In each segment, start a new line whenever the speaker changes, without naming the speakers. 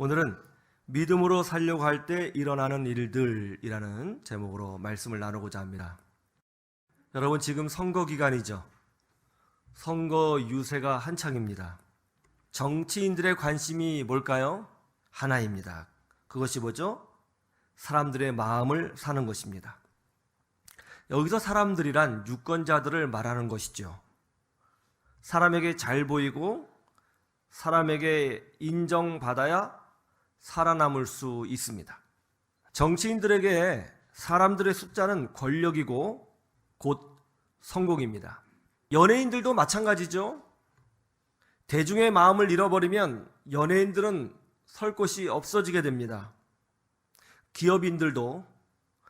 오늘은 믿음으로 살려고 할 때 일어나는 일들이라는 제목으로 말씀을 나누고자 합니다. 여러분, 지금 선거 기간이죠. 선거 유세가 한창입니다. 정치인들의 관심이 뭘까요? 하나입니다. 그것이 뭐죠? 사람들의 마음을 사는 것입니다. 여기서 사람들이란 유권자들을 말하는 것이죠. 사람에게 잘 보이고 사람에게 인정받아야 살아남을 수 있습니다. 정치인들에게 사람들의 숫자는 권력이고 곧 성공입니다. 연예인들도 마찬가지죠. 대중의 마음을 잃어버리면 연예인들은 설 곳이 없어지게 됩니다. 기업인들도,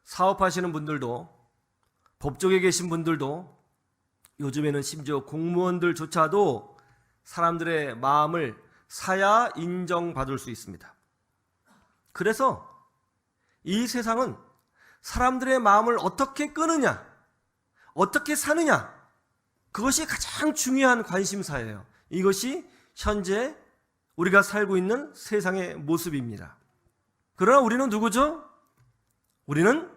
사업하시는 분들도, 법조계에 계신 분들도, 요즘에는 심지어 공무원들조차도 사람들의 마음을 사야 인정받을 수 있습니다. 그래서 이 세상은 사람들의 마음을 어떻게 끄느냐, 어떻게 사느냐, 그것이 가장 중요한 관심사예요. 이것이 현재 우리가 살고 있는 세상의 모습입니다. 그러나 우리는 누구죠? 우리는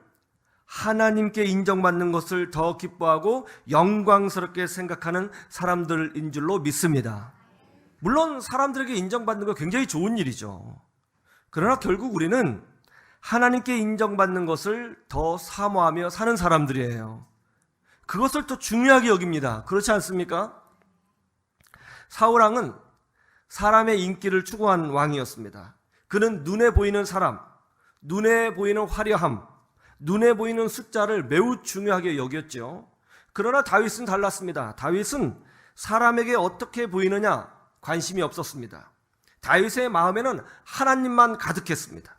하나님께 인정받는 것을 더 기뻐하고 영광스럽게 생각하는 사람들인 줄로 믿습니다. 물론 사람들에게 인정받는 거 굉장히 좋은 일이죠. 그러나 결국 우리는 하나님께 인정받는 것을 더 사모하며 사는 사람들이에요. 그것을 더 중요하게 여깁니다. 그렇지 않습니까? 사울왕은 사람의 인기를 추구한 왕이었습니다. 그는 눈에 보이는 사람, 눈에 보이는 화려함, 눈에 보이는 숫자를 매우 중요하게 여겼죠. 그러나 다윗은 달랐습니다. 다윗은 사람에게 어떻게 보이느냐 관심이 없었습니다. 다윗의 마음에는 하나님만 가득했습니다.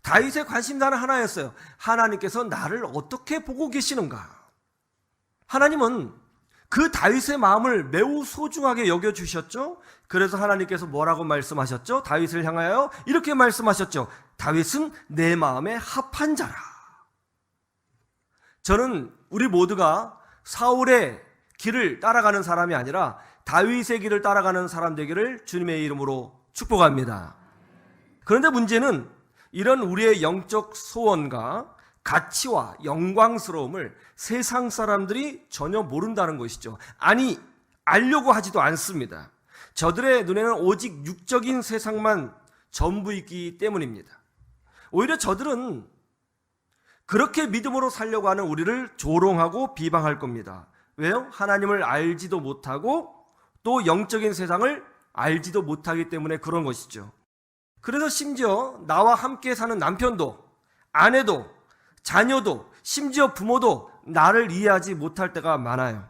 다윗의 관심사는 하나였어요. 하나님께서 나를 어떻게 보고 계시는가? 하나님은 그 다윗의 마음을 매우 소중하게 여겨주셨죠. 그래서 하나님께서 뭐라고 말씀하셨죠? 다윗을 향하여 이렇게 말씀하셨죠. 다윗은 내 마음에 합한 자라. 저는 우리 모두가 사울의 길을 따라가는 사람이 아니라 다윗의 길을 따라가는 사람 되기를 주님의 이름으로 축복합니다. 그런데 문제는 이런 우리의 영적 소원과 가치와 영광스러움을 세상 사람들이 전혀 모른다는 것이죠. 아니, 알려고 하지도 않습니다. 저들의 눈에는 오직 육적인 세상만 전부이기 때문입니다. 오히려 저들은 그렇게 믿음으로 살려고 하는 우리를 조롱하고 비방할 겁니다. 왜요? 하나님을 알지도 못하고 또 영적인 세상을 알지도 못하기 때문에 그런 것이죠. 그래서 심지어 나와 함께 사는 남편도, 아내도, 자녀도, 심지어 부모도 나를 이해하지 못할 때가 많아요.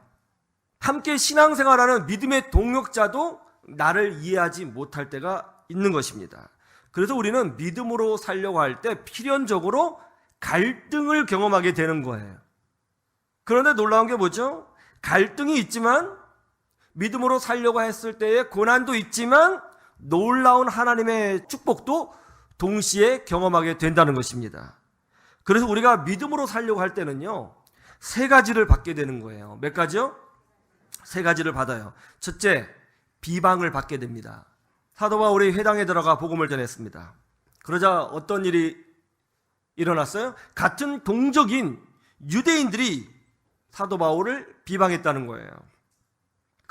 함께 신앙생활하는 믿음의 동역자도 나를 이해하지 못할 때가 있는 것입니다. 그래서 우리는 믿음으로 살려고 할 때 필연적으로 갈등을 경험하게 되는 거예요. 그런데 놀라운 게 뭐죠? 갈등이 있지만 믿음으로 살려고 했을 때의 고난도 있지만 놀라운 하나님의 축복도 동시에 경험하게 된다는 것입니다. 그래서 우리가 믿음으로 살려고 할 때는요, 세 가지를 받게 되는 거예요. 몇 가지요? 세 가지를 받아요. 첫째, 비방을 받게 됩니다. 사도 바울이 회당에 들어가 복음을 전했습니다. 그러자 어떤 일이 일어났어요? 같은 동족인 유대인들이 사도 바울을 비방했다는 거예요.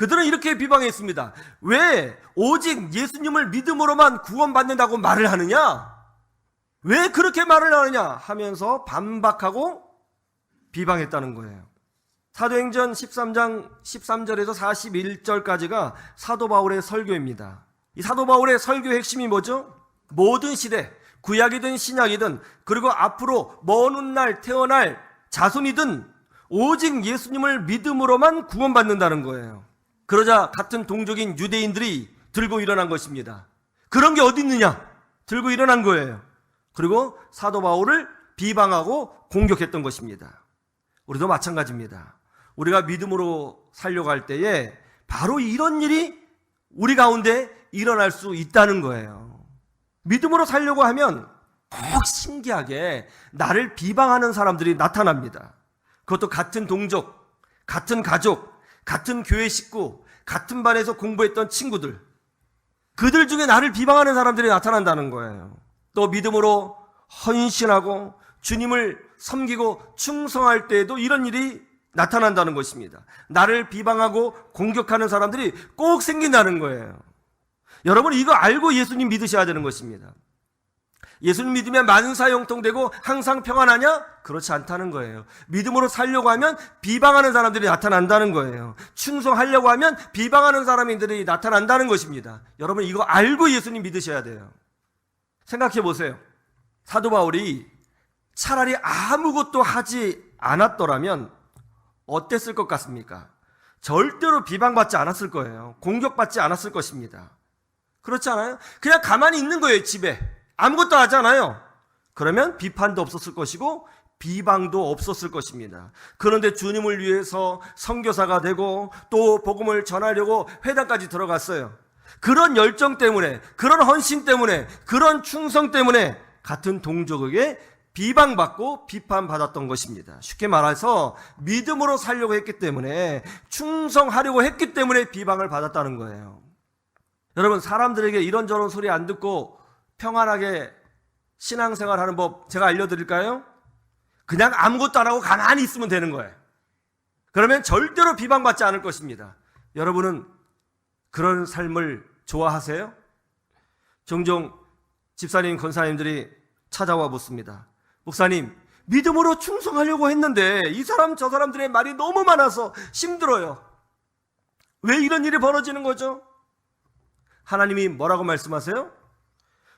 그들은 이렇게 비방했습니다. 왜 오직 예수님을 믿음으로만 구원받는다고 말을 하느냐? 왜 그렇게 말을 하느냐? 하면서 반박하고 비방했다는 거예요. 사도행전 13장 13절에서 41절까지가 사도 바울의 설교입니다. 이 사도 바울의 설교의 핵심이 뭐죠? 모든 시대, 구약이든 신약이든 그리고 앞으로 먼 훗날 태어날 자손이든 오직 예수님을 믿음으로만 구원받는다는 거예요. 그러자 같은 동족인 유대인들이 들고 일어난 것입니다. 그런 게 어디 있느냐? 들고 일어난 거예요. 그리고 사도 바울을 비방하고 공격했던 것입니다. 우리도 마찬가지입니다. 우리가 믿음으로 살려고 할 때에 바로 이런 일이 우리 가운데 일어날 수 있다는 거예요. 믿음으로 살려고 하면 꼭 신기하게 나를 비방하는 사람들이 나타납니다. 그것도 같은 동족, 같은 가족, 같은 교회 식구, 같은 반에서 공부했던 친구들, 그들 중에 나를 비방하는 사람들이 나타난다는 거예요. 또 믿음으로 헌신하고 주님을 섬기고 충성할 때에도 이런 일이 나타난다는 것입니다. 나를 비방하고 공격하는 사람들이 꼭 생긴다는 거예요. 여러분, 이거 알고 예수님 믿으셔야 되는 것입니다. 예수님 믿으면 만사형통되고 항상 평안하냐? 그렇지 않다는 거예요. 믿음으로 살려고 하면 비방하는 사람들이 나타난다는 거예요. 충성하려고 하면 비방하는 사람들이 나타난다는 것입니다. 여러분, 이거 알고 예수님 믿으셔야 돼요. 생각해 보세요. 사도 바울이 차라리 아무것도 하지 않았더라면 어땠을 것 같습니까? 절대로 비방받지 않았을 거예요. 공격받지 않았을 것입니다. 그렇지 않아요? 그냥 가만히 있는 거예요, 집에. 아무것도 하지 않아요. 그러면 비판도 없었을 것이고 비방도 없었을 것입니다. 그런데 주님을 위해서 선교사가 되고 또 복음을 전하려고 회당까지 들어갔어요. 그런 열정 때문에, 그런 헌신 때문에, 그런 충성 때문에 같은 동족에게 비방받고 비판받았던 것입니다. 쉽게 말해서 믿음으로 살려고 했기 때문에, 충성하려고 했기 때문에 비방을 받았다는 거예요. 여러분, 사람들에게 이런저런 소리 안 듣고 평안하게 신앙생활하는 법 제가 알려드릴까요? 그냥 아무것도 안 하고 가만히 있으면 되는 거예요. 그러면 절대로 비방받지 않을 것입니다. 여러분은 그런 삶을 좋아하세요? 종종 집사님, 권사님들이 찾아와 묻습니다. 목사님, 믿음으로 충성하려고 했는데 이 사람 저 사람들의 말이 너무 많아서 힘들어요. 왜 이런 일이 벌어지는 거죠? 하나님이 뭐라고 말씀하세요?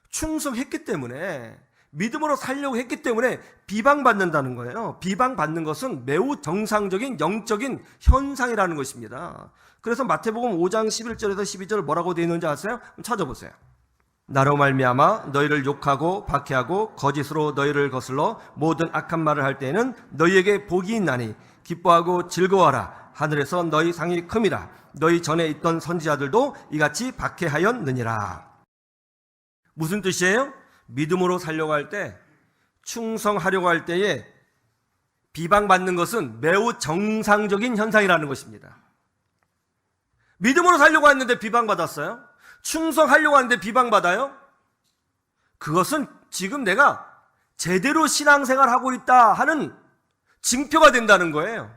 충성했기 때문에, 믿음으로 살려고 했기 때문에 비방받는다는 거예요. 비방받는 것은 매우 정상적인 영적인 현상이라는 것입니다. 그래서 마태복음 5장 11절에서 12절 뭐라고 되어 있는지 아세요? 찾아보세요. 나로 말미암아 너희를 욕하고 박해하고 거짓으로 너희를 거슬러 모든 악한 말을 할 때에는 너희에게 복이 있나니 기뻐하고 즐거워하라. 하늘에서 너희 상이 큼이라. 너희 전에 있던 선지자들도 이같이 박해하였느니라. 무슨 뜻이에요? 믿음으로 살려고 할 때, 충성하려고 할 때에 비방받는 것은 매우 정상적인 현상이라는 것입니다. 믿음으로 살려고 했는데 비방받았어요? 충성하려고 하는데 비방받아요? 그것은 지금 내가 제대로 신앙생활하고 있다 하는 징표가 된다는 거예요.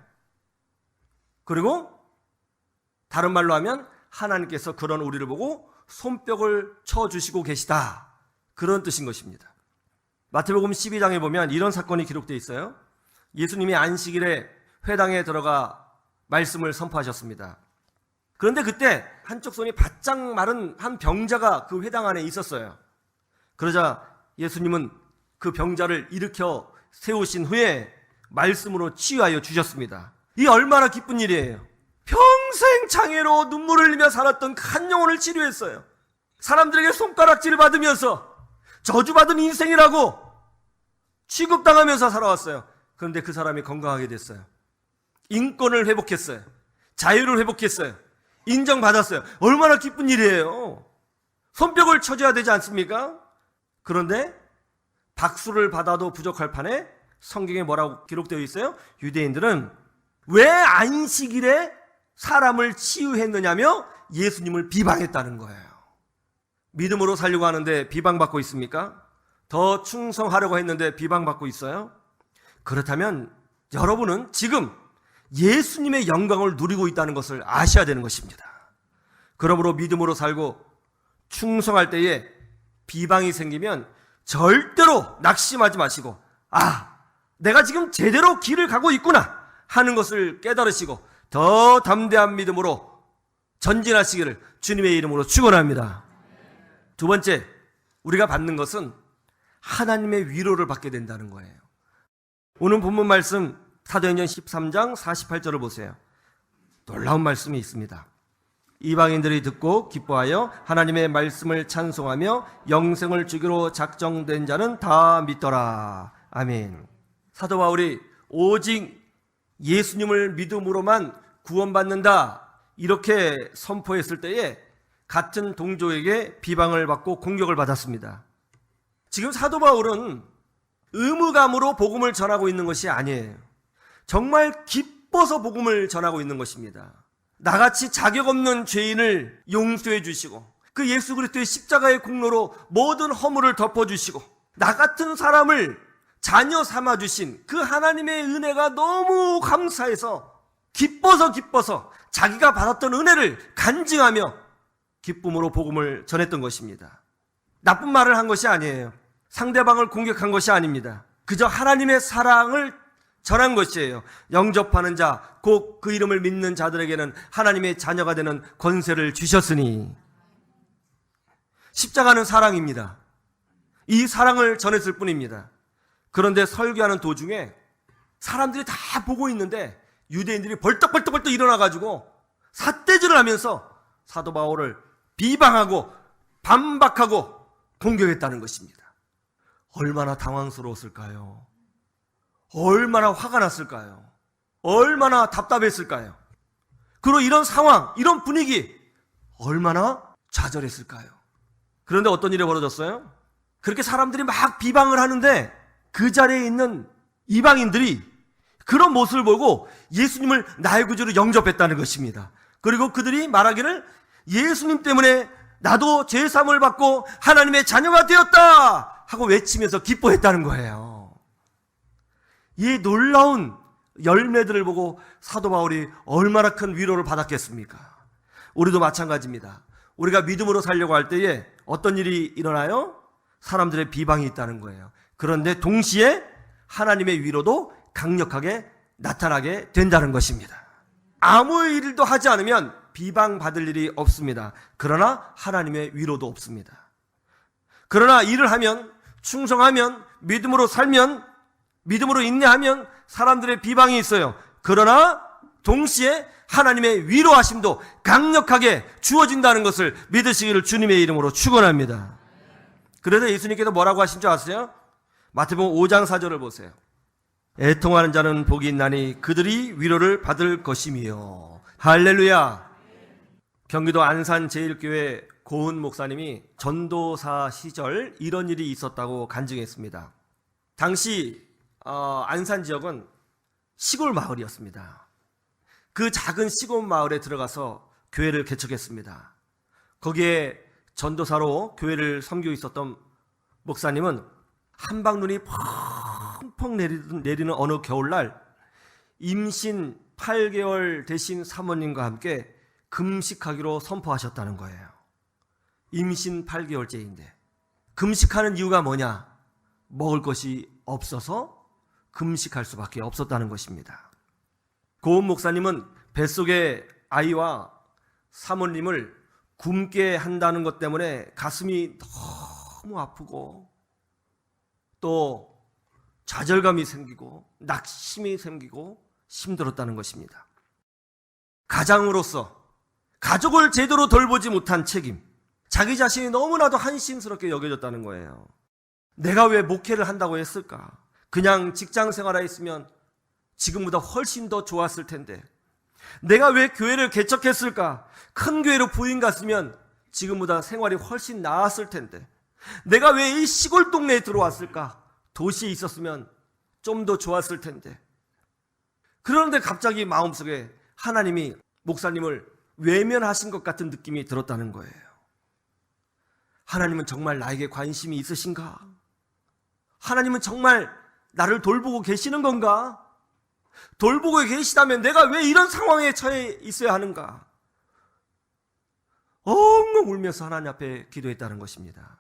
그리고 다른 말로 하면 하나님께서 그런 우리를 보고 손뼉을 쳐주시고 계시다, 그런 뜻인 것입니다. 마태복음 12장에 보면 이런 사건이 기록되어 있어요. 예수님이 안식일에 회당에 들어가 말씀을 선포하셨습니다. 그런데 그때 한쪽 손이 바짝 마른 한 병자가 그 회당 안에 있었어요. 그러자 예수님은 그 병자를 일으켜 세우신 후에 말씀으로 치유하여 주셨습니다. 이 얼마나 기쁜 일이에요. 평생 장애로 눈물을 흘리며 살았던 한 영혼을 치료했어요. 사람들에게 손가락질을 받으면서 저주받은 인생이라고 취급당하면서 살아왔어요. 그런데 그 사람이 건강하게 됐어요. 인권을 회복했어요. 자유를 회복했어요. 인정받았어요. 얼마나 기쁜 일이에요. 손뼉을 쳐줘야 되지 않습니까? 그런데 박수를 받아도 부족할 판에 성경에 뭐라고 기록되어 있어요? 유대인들은 왜 안식일에 사람을 치유했느냐며 예수님을 비방했다는 거예요. 믿음으로 살려고 하는데 비방받고 있습니까? 더 충성하려고 했는데 비방받고 있어요? 그렇다면 여러분은 지금 예수님의 영광을 누리고 있다는 것을 아셔야 되는 것입니다. 그러므로 믿음으로 살고 충성할 때에 비방이 생기면 절대로 낙심하지 마시고, 내가 지금 제대로 길을 가고 있구나 하는 것을 깨달으시고 더 담대한 믿음으로 전진하시기를 주님의 이름으로 축원합니다. 두 번째, 우리가 받는 것은 하나님의 위로를 받게 된다는 거예요. 오늘 본문 말씀 사도행전 13장 48절을 보세요. 놀라운 말씀이 있습니다. 이방인들이 듣고 기뻐하여 하나님의 말씀을 찬송하며 영생을 주기로 작정된 자는 다 믿더라. 아멘. 사도 바울이 오직 예수님을 믿음으로만 구원받는다 이렇게 선포했을 때에 같은 동족에게 비방을 받고 공격을 받았습니다. 지금 사도 바울은 의무감으로 복음을 전하고 있는 것이 아니에요. 정말 기뻐서 복음을 전하고 있는 것입니다. 나같이 자격 없는 죄인을 용서해 주시고 그 예수 그리스도의 십자가의 공로로 모든 허물을 덮어주시고 나 같은 사람을 자녀 삼아주신 그 하나님의 은혜가 너무 감사해서 기뻐서 자기가 받았던 은혜를 간증하며 기쁨으로 복음을 전했던 것입니다. 나쁜 말을 한 것이 아니에요. 상대방을 공격한 것이 아닙니다. 그저 하나님의 사랑을 전한 것이에요. 영접하는 자, 곧 그 이름을 믿는 자들에게는 하나님의 자녀가 되는 권세를 주셨으니. 십자가는 사랑입니다. 이 사랑을 전했을 뿐입니다. 그런데 설교하는 도중에 사람들이 다 보고 있는데 유대인들이 벌떡벌떡 일어나가지고 삿대질을 하면서 사도 바울을 비방하고 반박하고 공격했다는 것입니다. 얼마나 당황스러웠을까요? 얼마나 화가 났을까요? 얼마나 답답했을까요? 그리고 이런 상황, 이런 분위기 얼마나 좌절했을까요? 그런데 어떤 일이 벌어졌어요? 그렇게 사람들이 막 비방을 하는데 그 자리에 있는 이방인들이 그런 모습을 보고 예수님을 나의 구주로 영접했다는 것입니다. 그리고 그들이 말하기를 예수님 때문에 나도 죄사함을 받고 하나님의 자녀가 되었다 하고 외치면서 기뻐했다는 거예요. 이 놀라운 열매들을 보고 사도 바울이 얼마나 큰 위로를 받았겠습니까? 우리도 마찬가지입니다. 우리가 믿음으로 살려고 할 때에 어떤 일이 일어나요? 사람들의 비방이 있다는 거예요. 그런데 동시에 하나님의 위로도 강력하게 나타나게 된다는 것입니다. 아무 일도 하지 않으면 비방받을 일이 없습니다. 그러나 하나님의 위로도 없습니다. 그러나 일을 하면, 충성하면, 믿음으로 살면, 믿음으로 인내하면 사람들의 비방이 있어요. 그러나 동시에 하나님의 위로하심도 강력하게 주어진다는 것을 믿으시기를 주님의 이름으로 축원합니다. 그래서 예수님께서 뭐라고 하신 줄 아세요? 마태복음 5장 4절을 보세요. 애통하는 자는 복이 있나니 그들이 위로를 받을 것이며. 할렐루야. 경기도 안산 제일교회 고은 목사님이 전도사 시절 이런 일이 있었다고 간증했습니다. 당시 안산 지역은 시골 마을이었습니다. 그 작은 시골 마을에 들어가서 교회를 개척했습니다. 거기에 전도사로 교회를 섬기고 있었던 목사님은 한방눈이 펑펑 내리는 어느 겨울날 임신 8개월 되신 사모님과 함께 금식하기로 선포하셨다는 거예요. 임신 8개월째인데 금식하는 이유가 뭐냐? 먹을 것이 없어서 금식할 수밖에 없었다는 것입니다. 고은 목사님은 뱃속의 아이와 사모님을 굶게 한다는 것 때문에 가슴이 너무 아프고 또 좌절감이 생기고 낙심이 생기고 힘들었다는 것입니다. 가장으로서 가족을 제대로 돌보지 못한 책임, 자기 자신이 너무나도 한심스럽게 여겨졌다는 거예요. 내가 왜 목회를 한다고 했을까? 그냥 직장 생활에 있으면 지금보다 훨씬 더 좋았을 텐데. 내가 왜 교회를 개척했을까? 큰 교회로 부인 갔으면 지금보다 생활이 훨씬 나았을 텐데. 내가 왜 이 시골 동네에 들어왔을까? 도시에 있었으면 좀 더 좋았을 텐데. 그런데 갑자기 마음속에 하나님이 목사님을 외면하신 것 같은 느낌이 들었다는 거예요. 하나님은 정말 나에게 관심이 있으신가? 하나님은 정말 나를 돌보고 계시는 건가? 돌보고 계시다면 내가 왜 이런 상황에 처해 있어야 하는가? 엉엉 울면서 하나님 앞에 기도했다는 것입니다.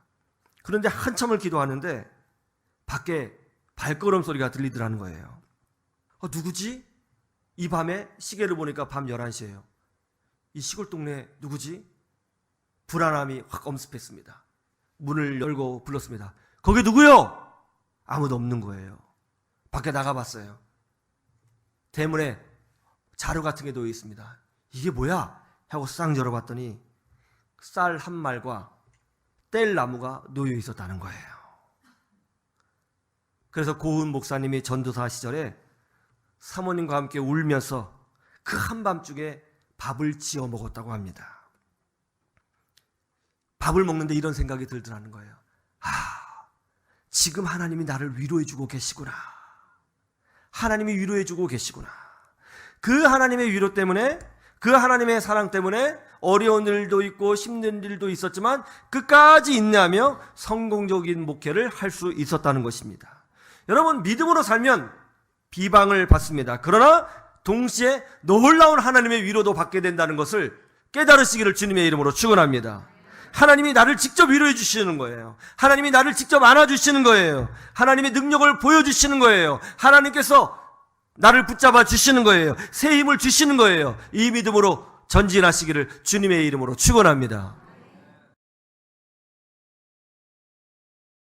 그런데 한참을 기도하는데 밖에 발걸음 소리가 들리더라는 거예요. 누구지? 이 밤에 시계를 보니까 밤 11시예요. 이 시골 동네 누구지? 불안함이 확 엄습했습니다. 문을 열고 불렀습니다. 거기 누구요? 아무도 없는 거예요. 밖에 나가봤어요. 대문에 자루 같은 게 놓여 있습니다. 이게 뭐야? 하고 싹 열어봤더니 쌀 한 말과 뗄 나무가 놓여 있었다는 거예요. 그래서 고은 목사님이 전도사 시절에 사모님과 함께 울면서 그 한밤중에 밥을 지어 먹었다고 합니다. 밥을 먹는데 이런 생각이 들더라는 거예요. 지금 하나님이 나를 위로해주고 계시구나. 하나님이 위로해주고 계시구나. 그 하나님의 위로 때문에 그 하나님의 사랑 때문에 어려운 일도 있고 힘든 일도 있었지만 끝까지 인내하며 성공적인 목회를 할 수 있었다는 것입니다. 여러분, 믿음으로 살면 비방을 받습니다. 그러나 동시에 놀라운 하나님의 위로도 받게 된다는 것을 깨달으시기를 주님의 이름으로 축원합니다. 하나님이 나를 직접 위로해 주시는 거예요. 하나님이 나를 직접 안아주시는 거예요. 하나님의 능력을 보여주시는 거예요. 하나님께서 나를 붙잡아 주시는 거예요. 새 힘을 주시는 거예요. 이 믿음으로 전진하시기를 주님의 이름으로 축원합니다.